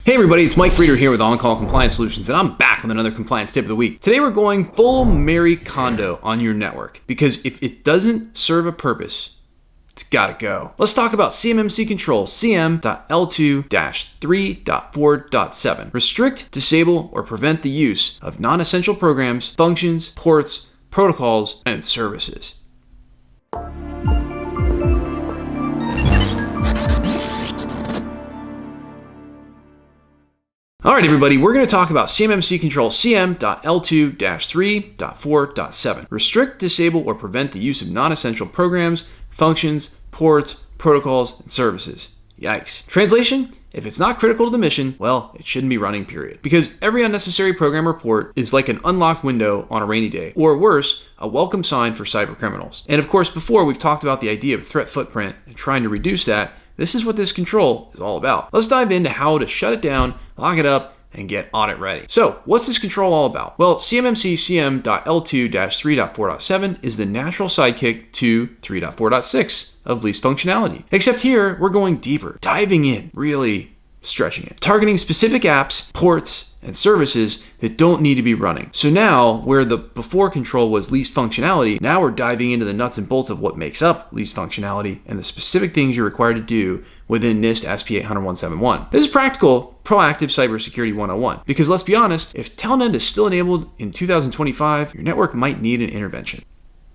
Hey everybody, it's Mike Frieder here with On-Call Compliance Solutions, and I'm back with another compliance tip of the week. Today we're going full Mary Kondo on your network, because if it doesn't serve a purpose, it's gotta go. Let's talk about CMMC Control CM.L2-3.4.7. Restrict, disable, or prevent the use of non-essential programs, functions, ports, protocols, and services. All right, everybody, we're going to talk about CMMC Control CM.L2-3.4.7. Restrict, disable, or prevent the use of non-essential programs, functions, ports, protocols, and services. Yikes. Translation? If it's not critical to the mission, well, it shouldn't be running, period. Because every unnecessary program or port is like an unlocked window on a rainy day, or worse, a welcome sign for cyber criminals. And of course, before we've talked about the idea of threat footprint and trying to reduce that. This is what this control is all about. Let's dive into how to shut it down, lock it up, and get audit ready. So, what's this control all about? Well, CMMC CM.L2-3.4.7 is the natural sidekick to 3.4.6 of least functionality. Except here, we're going deeper, diving in, really stretching it, targeting specific apps, ports, and services that don't need to be running. So now, where the before control was least functionality, now we're diving into the nuts and bolts of what makes up least functionality and the specific things you're required to do within NIST SP 800-171. This is practical, proactive cybersecurity 101. Because let's be honest, if Telnet is still enabled in 2025, your network might need an intervention.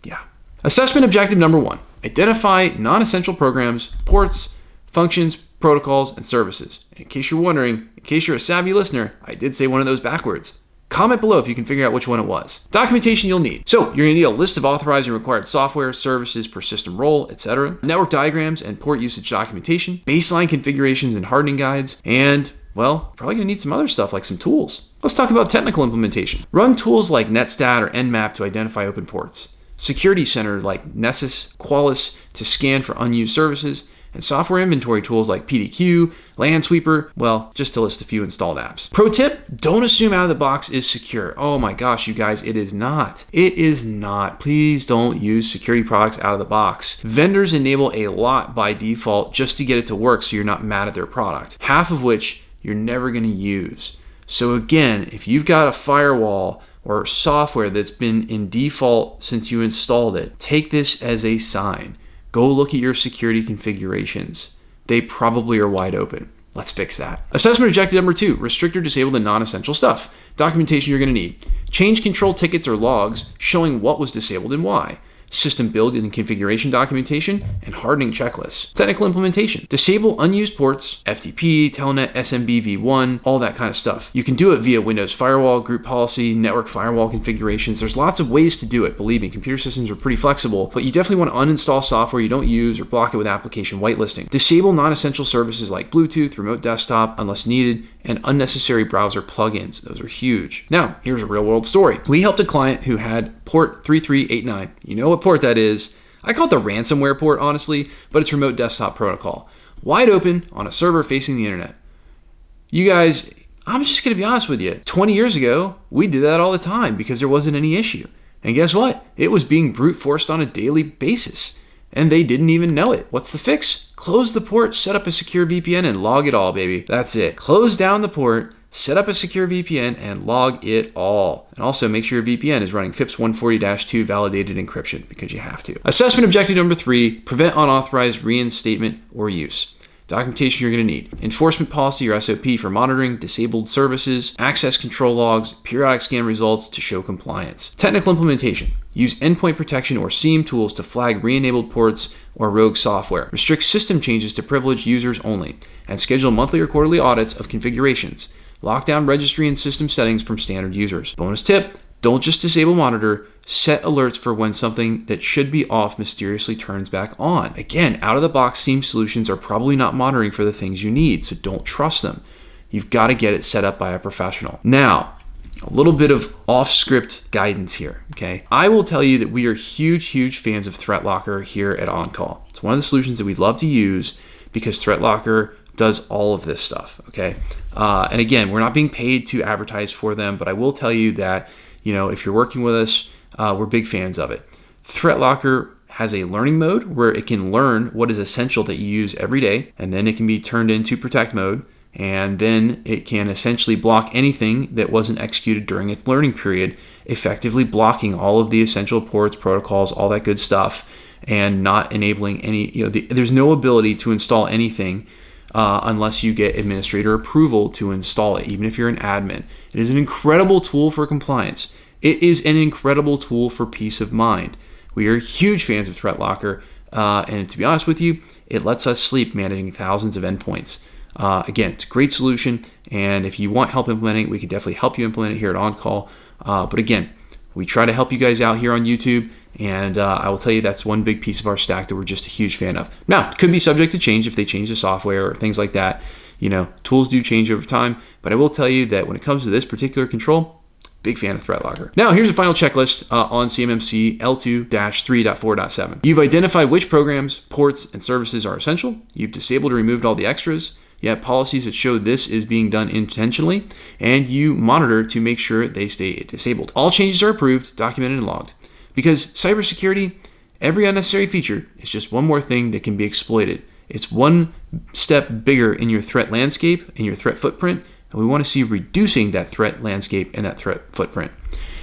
Yeah. Assessment objective number 1. Identify non-essential programs, ports, functions, protocols, and services. And in case you're wondering, in case you're a savvy listener, I did say one of those backwards. Comment below if you can figure out which one it was. Documentation you'll need. So you're going to need a list of authorized and required software, services per system role, etc. Network diagrams and port usage documentation, baseline configurations and hardening guides, and, well, probably going to need some other stuff like some tools. Let's talk about technical implementation. Run tools like Netstat or Nmap to identify open ports. Security Center like Nessus, Qualys to scan for unused services, and software inventory tools like PDQ, Landsweeper, well, just to list a few installed apps. Pro tip, don't assume out of the box is secure. Oh my gosh, you guys, it is not. It is not. Please don't use security products out of the box. Vendors enable a lot by default just to get it to work so you're not mad at their product, half of which you're never gonna use. So again, if you've got a firewall or software that's been in default since you installed it, take this as a sign. Go look at your security configurations. They probably are wide open. Let's fix that. Assessment objective number 2, restrict or disable the non-essential stuff. Documentation you're gonna need. Change control tickets or logs showing what was disabled and why. System build and configuration documentation, and hardening checklists. Technical implementation. Disable unused ports, FTP, Telnet, SMB v1, all that kind of stuff. You can do it via Windows Firewall, group policy, network firewall configurations. There's lots of ways to do it. Believe me, computer systems are pretty flexible, but you definitely want to uninstall software you don't use or block it with application whitelisting. Disable non-essential services like Bluetooth, remote desktop, unless needed, and unnecessary browser plugins. Those are huge. Now, here's a real world story. We helped a client who had port 3389. You know what port that is. I call it the ransomware port, honestly, but it's remote desktop protocol. Wide open on a server facing the internet. You guys, I'm just gonna be honest with you. 20 years ago, we did that all the time because there wasn't any issue. And guess what? It was being brute forced on a daily basis. And they didn't even know it. What's the fix? Close the port, set up a secure VPN, and log it all, baby. That's it. Close down the port, set up a secure VPN, and log it all. And also make sure your VPN is running FIPS 140-2 validated encryption, because you have to. Assessment objective number 3, prevent unauthorized reinstatement or use. Documentation you're going to need. Enforcement policy or SOP for monitoring disabled services, access control logs, periodic scan results to show compliance. Technical implementation. Use endpoint protection or SIEM tools to flag re-enabled ports or rogue software. Restrict system changes to privileged users only. And schedule monthly or quarterly audits of configurations. Lock down registry and system settings from standard users. Bonus tip, don't just disable monitor, set alerts for when something that should be off mysteriously turns back on. Again, out-of-the-box SIEM solutions are probably not monitoring for the things you need, so don't trust them. You've got to get it set up by a professional. Now, a little bit of off-script guidance here, okay? I will tell you that we are huge fans of ThreatLocker here at OnCall. It's one of the solutions that we love to use because ThreatLocker does all of this stuff, okay? And again, we're not being paid to advertise for them, but I will tell you that, if you're working with us, we're big fans of it. ThreatLocker has a learning mode where it can learn what is essential that you use every day, and then it can be turned into protect mode. and then it can essentially block anything that wasn't executed during its learning period, effectively blocking all of the essential ports, protocols, all that good stuff, and not enabling any, there's no ability to install anything unless you get administrator approval to install it, even if you're an admin. It is an incredible tool for compliance. It is an incredible tool for peace of mind. We are huge fans of ThreatLocker, and to be honest with you, it lets us sleep managing thousands of endpoints. Again, it's a great solution, and if you want help implementing it, we can definitely help you implement it here at OnCall. But again, we try to help you guys out here on YouTube, and I will tell you that's one big piece of our stack that we're just a huge fan of. Now, it could be subject to change if they change the software or things like that. Tools do change over time, but I will tell you that when it comes to this particular control, big fan of ThreatLocker. Now, here's a final checklist on CMMC L2-3.4.7. You've identified which programs, ports, and services are essential. You've disabled or removed all the extras. You have policies that show this is being done intentionally, and you monitor to make sure they stay disabled. All changes are approved, documented, and logged. Because cybersecurity, every unnecessary feature is just one more thing that can be exploited. It's one step bigger in your threat landscape and your threat footprint, and we want to see reducing that threat landscape and that threat footprint.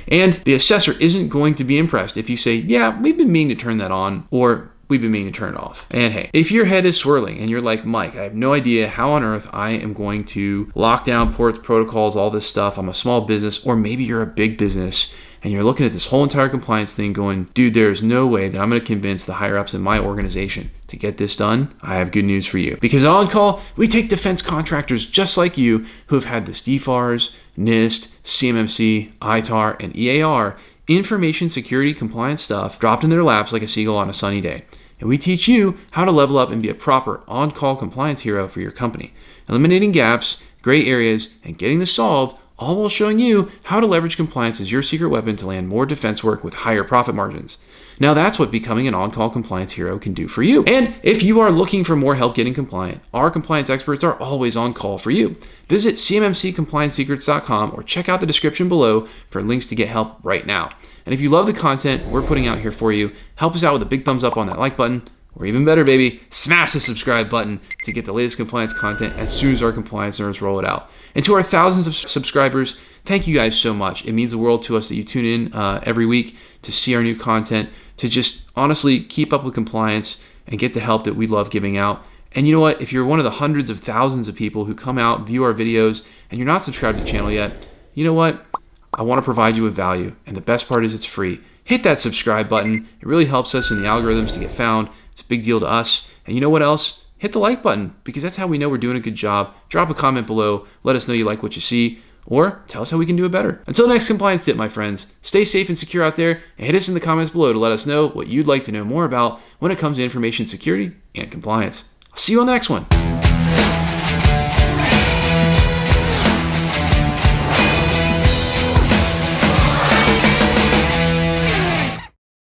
And the assessor isn't going to be impressed if you say, yeah, we've been meaning to turn that on, or we've been meaning to turn it off. And hey, if your head is swirling and you're like, Mike, I have no idea how on earth I am going to lock down ports, protocols, all this stuff. I'm a small business, or maybe you're a big business and you're looking at this whole entire compliance thing going, dude, there's no way that I'm going to convince the higher ups in my organization to get this done. I have good news for you. Because at OnCall, we take defense contractors just like you who have had this DFARS, NIST, CMMC, ITAR, and EAR information security compliance stuff dropped in their laps like a seagull on a sunny day. And we teach you how to level up and be a proper on-call compliance hero for your company, eliminating gaps, gray areas, and getting this solved, all while showing you how to leverage compliance as your secret weapon to land more defense work with higher profit margins. Now that's what becoming an on-call compliance hero can do for you. And if you are looking for more help getting compliant, our compliance experts are always on call for you. Visit cmmccompliancesecrets.com or check out the description below for links to get help right now. And if you love the content we're putting out here for you, help us out with a big thumbs up on that like button, or even better, baby, smash the subscribe button to get the latest compliance content as soon as our compliance nerds roll it out. And to our thousands of subscribers, thank you guys so much. It means the world to us that you tune in every week to see our new content, to just honestly keep up with compliance and get the help that we love giving out. And you know what? If you're one of the hundreds of thousands of people who come out, view our videos, and you're not subscribed to the channel yet, you know what? I want to provide you with value. And the best part is it's free. Hit that subscribe button. It really helps us in the algorithms to get found. It's a big deal to us. And you know what else? Hit the like button, because that's how we know we're doing a good job. Drop a comment below. Let us know you like what you see, or tell us how we can do it better. Until next compliance tip, my friends, stay safe and secure out there, and hit us in the comments below to let us know what you'd like to know more about when it comes to information security and compliance. I'll see you on the next one.